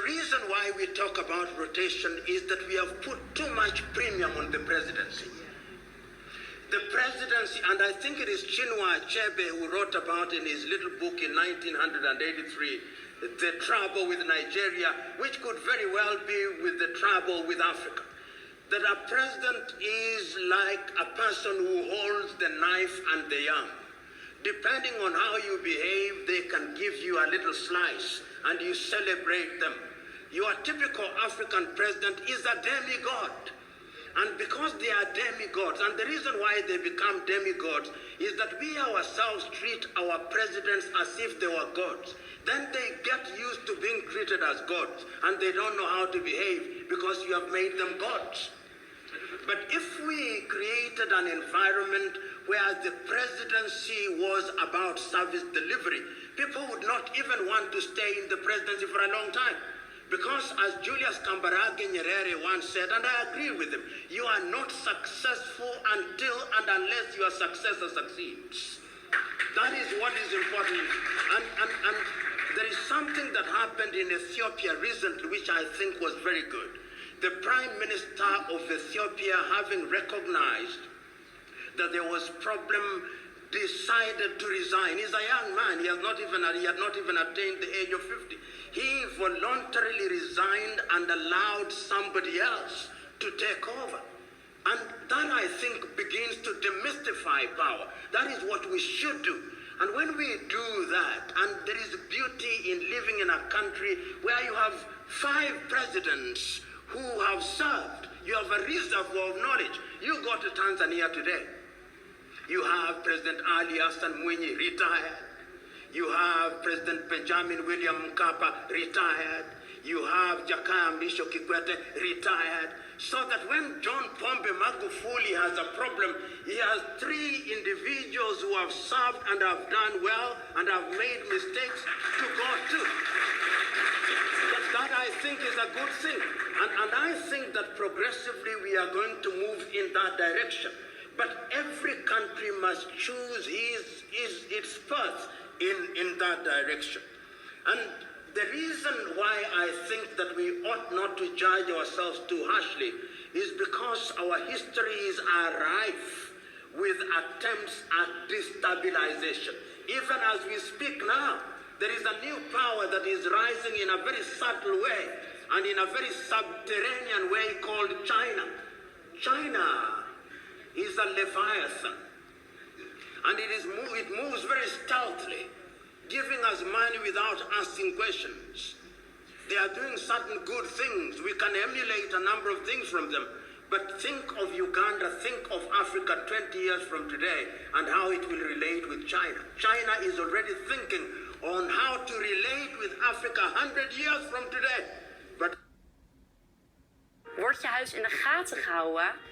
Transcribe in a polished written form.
reason why we talk about rotation is that we have put too much premium on the presidency. The presidency, and I think it is Chinua Achebe who wrote about in his little book in 1983, the trouble with Nigeria, which could very well be with the trouble with Africa. That a president is like a person who holds the knife and the yam. Depending on how you behave, they can give you a little slice and you celebrate them. Your typical African president is a demigod. And because they are demigods, and the reason why they become demigods is that we ourselves treat our presidents as if they were gods. Then they get used to being treated as gods, and they don't know how to behave because you have made them gods. But if we created an environment where the presidency was about service delivery, people would not even want to stay in the presidency for a long time. Because as Julius Kambarage Nyerere once said, and I agree with him, you are not successful until and unless your successor succeeds. That is what is important. And there is something that happened in Ethiopia recently which I think was very good. The Prime Minister of Ethiopia, having recognized that there was problem, decided to resign. He's a young man. He had not even attained the age of 50. He voluntarily resigned and allowed somebody else to take over. And that, I think, begins to demystify power. That is what we should do. And when we do that, and there is beauty in living in a country where you have 5 presidents who have served, you have a reservoir of knowledge. You go to Tanzania today. You have President Ali Hassan Mwinyi, retired. You have President Benjamin William Mkapa, retired. You have Jakaya Mrisho Kikwete, retired. So that when John Pombe Magufuli has a problem, he has 3 individuals who have served and have done well and have made mistakes to go to. That I think is a good thing. And I think that progressively we are going to move in that direction. But every country must choose its path in that direction. And the reason why I think that we ought not to judge ourselves too harshly is because our histories are rife with attempts at destabilization. Even as we speak now, there is a new power that is rising in a very subtle way and in a very subterranean way called China. China is a leviathan, and it moves very stealthily, giving us money without asking questions. They are doing certain good things. We can emulate a number of things from them. But think of Uganda, think of Africa 20 years from today and how it will relate with China. China is already thinking on how to relate with Africa 100 years from today. But Wordt je huis in de gaten gehouden?